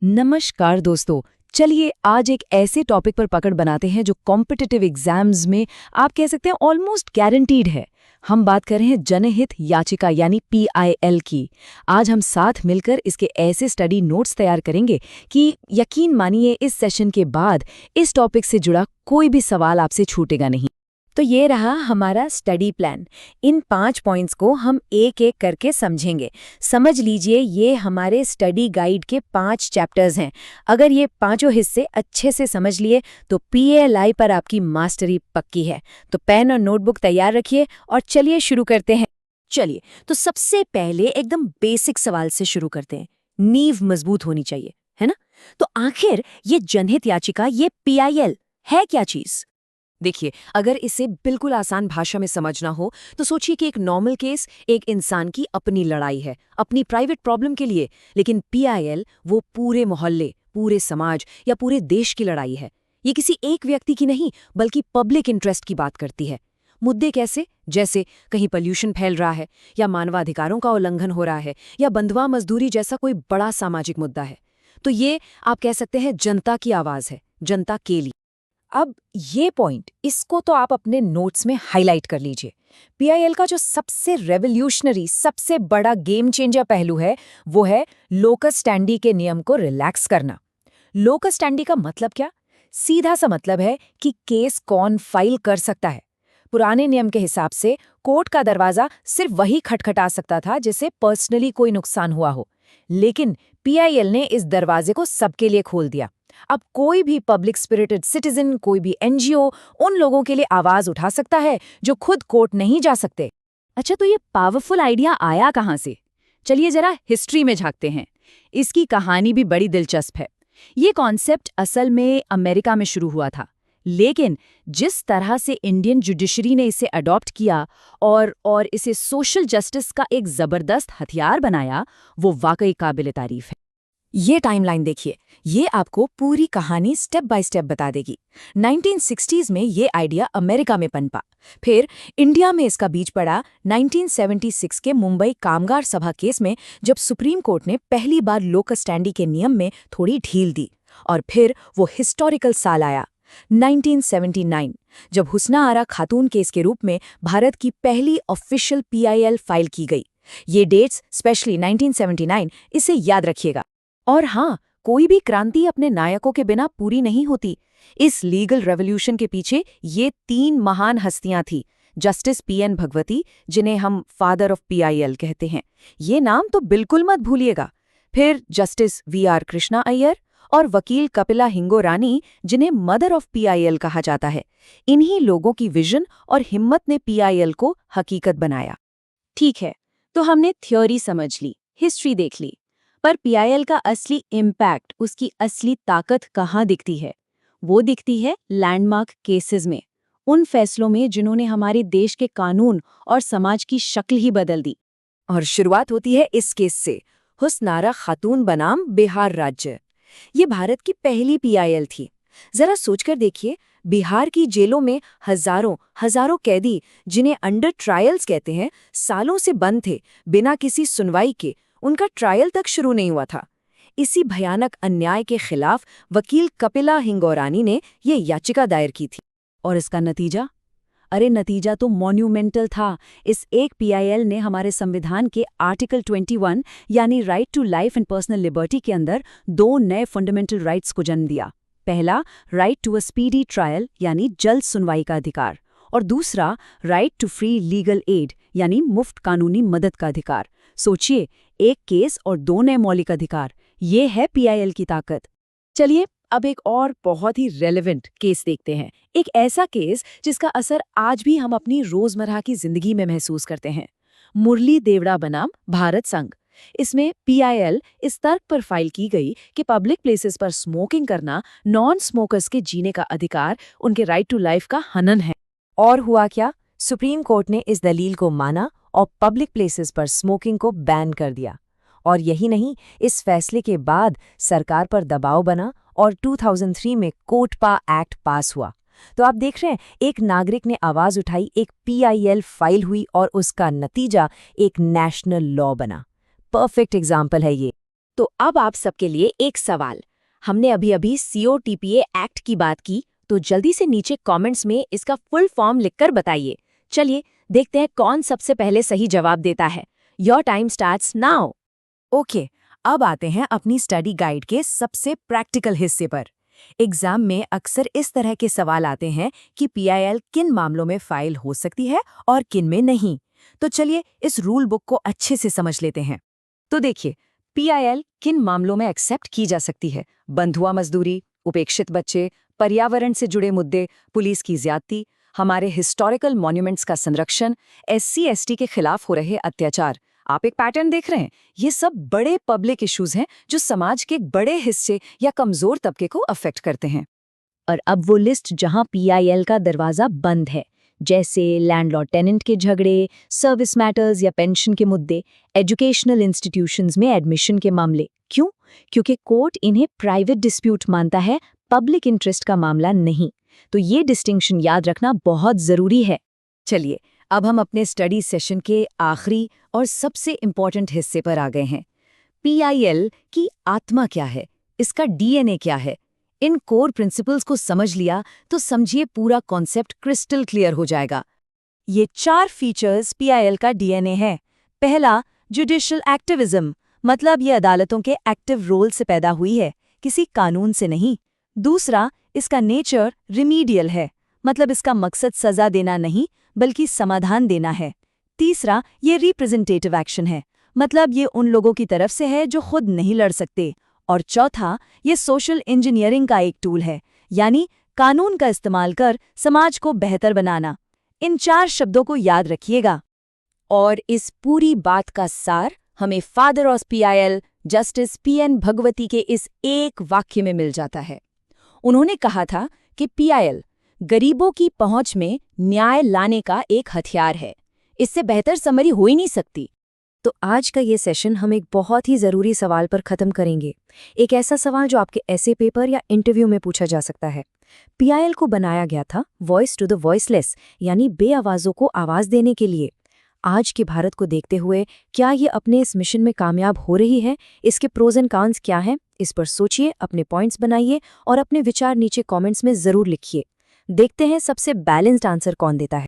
नमस्कार दोस्तों। चलिए आज एक ऐसे टॉपिक पर पकड़ बनाते हैं जो कॉम्पिटिटिव एग्जाम्स में आप कह सकते हैं ऑलमोस्ट गारंटीड है। हम बात कर रहे हैं जनहित याचिका यानी पीआईएल की। आज हम साथ मिलकर इसके ऐसे स्टडी नोट्स तैयार करेंगे कि यकीन मानिए इस सेशन के बाद इस टॉपिक से जुड़ा कोई भी सवाल आपसे छूटेगा नहीं। तो ये रहा हमारा स्टडी प्लान। इन 5 पॉइंट्स को हम एक एक करके समझेंगे। समझ लीजिए ये हमारे स्टडी गाइड के 5 चैप्टर्स हैं। अगर ये पांचों हिस्से अच्छे से समझ लिए तो पीएलआई पर आपकी मास्टरी पक्की है। तो पेन और नोटबुक तैयार रखिए और चलिए शुरू करते हैं। चलिए तो सबसे पहले एकदम बेसिक सवाल से शुरू करते हैं। नींव मजबूत होनी चाहिए, है ना? तो आखिर ये जनहित याचिका, ये पीआईएल है क्या चीज? देखिए, अगर इसे बिल्कुल आसान भाषा में समझना हो तो सोचिए कि एक नॉर्मल केस एक इंसान की अपनी लड़ाई है, अपनी प्राइवेट प्रॉब्लम के लिए। लेकिन पीआईएल वो पूरे मोहल्ले, पूरे समाज या पूरे देश की लड़ाई है। ये किसी एक व्यक्ति की नहीं बल्कि पब्लिक इंटरेस्ट की बात करती है। मुद्दे कैसे? जैसे कहीं पोल्यूशन फैल रहा है, या मानवाधिकारों का उल्लंघन हो रहा है, या बंधुआ मजदूरी जैसा कोई बड़ा सामाजिक मुद्दा है। तो ये आप कह सकते हैं जनता की आवाज है, जनता के लिए। अब ये पॉइंट, इसको तो आप अपने नोट्स में हाईलाइट कर लीजिए। पीआईएल का जो सबसे रेवोल्यूशनरी, सबसे बड़ा गेम चेंजर पहलू है वो है लोकस स्टैंडी के नियम को रिलैक्स करना। लोकस स्टैंडी का मतलब क्या? सीधा सा मतलब है कि केस कौन फाइल कर सकता है। पुराने नियम के हिसाब से कोर्ट का दरवाजा सिर्फ वही खटखटा सकता था जिसे पर्सनली कोई नुकसान हुआ हो। लेकिन पीआईएल ने इस दरवाजे को सबके लिए खोल दिया। अब कोई भी पब्लिक स्पिरिटेड सिटीजन, कोई भी एनजीओ उन लोगों के लिए आवाज उठा सकता है जो खुद कोर्ट नहीं जा सकते। अच्छा, तो ये पावरफुल आइडिया आया कहाँ से? चलिए जरा हिस्ट्री में झांकते हैं। इसकी कहानी भी बड़ी दिलचस्प है। ये कॉन्सेप्ट असल में अमेरिका में शुरू हुआ था, लेकिन जिस तरह से इंडियन जुडिशरी ने इसे अडॉप्ट किया और इसे सोशल जस्टिस का एक जबरदस्त हथियार बनाया, वो वाकई काबिल तारीफ है। ये टाइमलाइन देखिए, ये आपको पूरी कहानी स्टेप बाय स्टेप बता देगी। 1960s में ये आइडिया अमेरिका में पनपा। फिर इंडिया में इसका बीज पड़ा 1976 के मुंबई कामगार सभा केस में, जब सुप्रीम कोर्ट ने पहली बार लोकस स्टैंडी के नियम में थोड़ी ढील दी। और फिर वो हिस्टोरिकल साल आया 1979, जब हुस्ना आरा खातून केस के रूप में भारत की पहली ऑफिशियल पीआईएल फाइल की गई। ये डेट्स, स्पेशली 1979, इसे याद रखिएगा। और हाँ, कोई भी क्रांति अपने नायकों के बिना पूरी नहीं होती। इस लीगल रेवोल्यूशन के पीछे ये 3 महान हस्तियां थी। जस्टिस पीएन भगवती, जिन्हें हम फादर ऑफ पीआईएल कहते हैं, ये नाम तो बिल्कुल मत भूलिएगा। फिर जस्टिस वीआर कृष्णा अय्यर और वकील कपिला हिंगोरानी, जिन्हें मदर ऑफ पीआईएल कहा जाता है। इन्हीं लोगों की विजन और हिम्मत ने पीआईएल को हकीकत बनाया। ठीक है, तो हमने थ्योरी समझ ली, हिस्ट्री देख ली, पर पीआईएल का असली इम्पैक्ट, उसकी असली ताकत कहाँ दिखती है? वो दिखती है लैंडमार्क केसेस में, उन फैसलों में जिन्होंने हमारे देश के कानून और समाज की शक्ल ही बदल दी। और शुरुआत होती है इस केस से, हुस्ना आरा खातून बनाम बिहार राज्य। ये भारत की पहली पीआईएल थी। जरा सोचकर देखिए, बिहार की जेलों में हजारों कैदी, जिन्हें अंडर ट्रायल्स कहते हैं, सालों से बंद थे, बिना किसी सुनवाई के। उनका ट्रायल तक शुरू नहीं हुआ था। इसी भयानक अन्याय के खिलाफ वकील कपिला हिंगोरानी ने ये याचिका दायर की थी। और इसका नतीजा? अरे नतीजा तो मॉन्यूमेंटल था। इस एक पीआईएल ने हमारे संविधान के आर्टिकल 21 यानी right to life and personal liberty के अंदर 2 नए फंडामेंटल राइट्स को जन्म दिया। पहला, right to a speedy trial यानी जल्द सुनवाई का अधिकार, और दूसरा, right to free legal aid यानी मुफ्त कानूनी मदद का अधिकार। सोचिए, एक केस और 2 नए मौलिक अधिकार। ये है पीआईएल की ताकत। चलिए अब एक और बहुत ही रेलेवेंट केस देखते हैं। एक ऐसा केस जिसका असर आज भी हम अपनी रोजमर्रा की जिंदगी में महसूस करते हैं। मुरली देवड़ा बनाम भारत संघ। इसमें पीआईएल इस तर्क पर फाइल की गई कि पब्लिक प्लेसेस पर स्मोकिंग करना नॉन स्मोकर्स के जीने का अधिकार, उनके राइट टू लाइफ का हनन है। और हुआ क्या? सुप्रीम कोर्ट ने इस दलील को माना और पब्लिक प्लेसेस पर स्मोकिंग को बैन कर दिया। और यही नहीं, इस फैसले के बाद सरकार पर दबाव बना और 2003 में कोटपा एक्ट पास हुआ। तो आप देख रहे हैं, एक नागरिक ने आवाज उठाई, एक पीआईएल फाइल हुई और उसका नतीजा एक नेशनल लॉ बना। परफेक्ट एग्जाम्पल है ये। तो अब आप सबके लिए एक सवाल। हमने अभी COTPA एक्ट की बात की, तो जल्दी से नीचे कमेंट्स में इसका फुल फॉर्म लिखकर बताइए। चलिए देखते हैं कौन सबसे पहले सही जवाब देता है। Your time starts now. Okay, अब आते हैं अपनी स्टडी गाइड के सबसे प्रैक्टिकल हिस्से पर। एग्जाम में अक्सर इस तरह के सवाल आते हैं कि PIL किन मामलों में फाइल हो सकती है और किन में नहीं। तो चलिए इस रूल बुक को अच्छे से समझ लेते हैं। तो देखिए, PIL किन मामलों में एक्सेप्ट की जा सकती है। बंधुआ मजदूरी, उपेक्षित बच्चे, पर्यावरण से जुड़े मुद्दे, पुलिस की ज्यादती, हमारे हिस्टोरिकल मॉन्यूमेंट्स का संरक्षण, SC/ST के खिलाफ हो रहे अत्याचार। आप एक पैटर्न देख रहे हैं, ये सब बड़े पब्लिक इश्यूज हैं जो समाज के एक बड़े हिस्से या कमजोर तबके को अफेक्ट करते हैं। और अब वो लिस्ट जहां PIL का दरवाजा बंद है, जैसे लैंडलॉर्ड टेनेंट के झगड़े, सर्विस मैटर्स या पेंशन के मुद्दे, एजुकेशनल इंस्टीट्यूशंस में एडमिशन के मामले। क्यों? क्योंकि कोर्ट इन्हें प्राइवेट डिस्प्यूट मानता है, पब्लिक इंटरेस्ट का मामला नहीं। तो ये डिस्टिंक्शन याद रखना बहुत जरूरी है। चलिए अब हम अपने स्टडी सेशन के आखिरी और सबसे इम्पॉर्टेंट हिस्से पर आ गए हैं। PIL की आत्मा क्या है, इसका DNA क्या है? इन कोर प्रिंसिपल्स को समझ लिया तो समझिए पूरा कॉन्सेप्ट क्रिस्टल क्लियर हो जाएगा। ये 4 फीचर्स PIL का DNA है। पहला, जुडिशियल एक्टिविज्म, मतलब ये अदालतों के एक्टिव रोल से पैदा हुई है, किसी कानून से नहीं। दूसरा, इसका नेचर रिमीडियल है, मतलब इसका मकसद सजा देना नहीं बल्कि समाधान देना है। तीसरा, ये रिप्रेजेंटेटिव एक्शन है, मतलब ये उन लोगों की तरफ से है जो खुद नहीं लड़ सकते। और चौथा, ये सोशल इंजीनियरिंग का एक टूल है, यानी कानून का इस्तेमाल कर समाज को बेहतर बनाना। इन 4 शब्दों को याद रखिएगा। और इस पूरी बात का सार हमें father of PIL justice PN Bhagwati के इस एक वाक्य में मिल जाता है। उन्होंने कहा था कि PIL गरीबों की पहुंच में न्याय लाने का एक हथियार है। इससे बेहतर समरी हो ही नहीं सकती। तो आज का ये सेशन हम एक बहुत ही ज़रूरी सवाल पर ख़त्म करेंगे। एक ऐसा सवाल जो आपके ऐसे पेपर या इंटरव्यू में पूछा जा सकता है। PIL को बनाया गया था वॉइस टू द वॉइसलेस, यानी बेआवाज़ों को आवाज़ देने के लिए। आज के भारत को देखते हुए क्या ये अपने इस मिशन में कामयाब हो रही है? इसके प्रोज एंड कॉन्स क्या हैं? इस पर सोचिए, अपने पॉइंट्स बनाइए और अपने विचार नीचे कमेंट्स में ज़रूर लिखिए। देखते हैं सबसे बैलेंस्ड आंसर कौन देता है।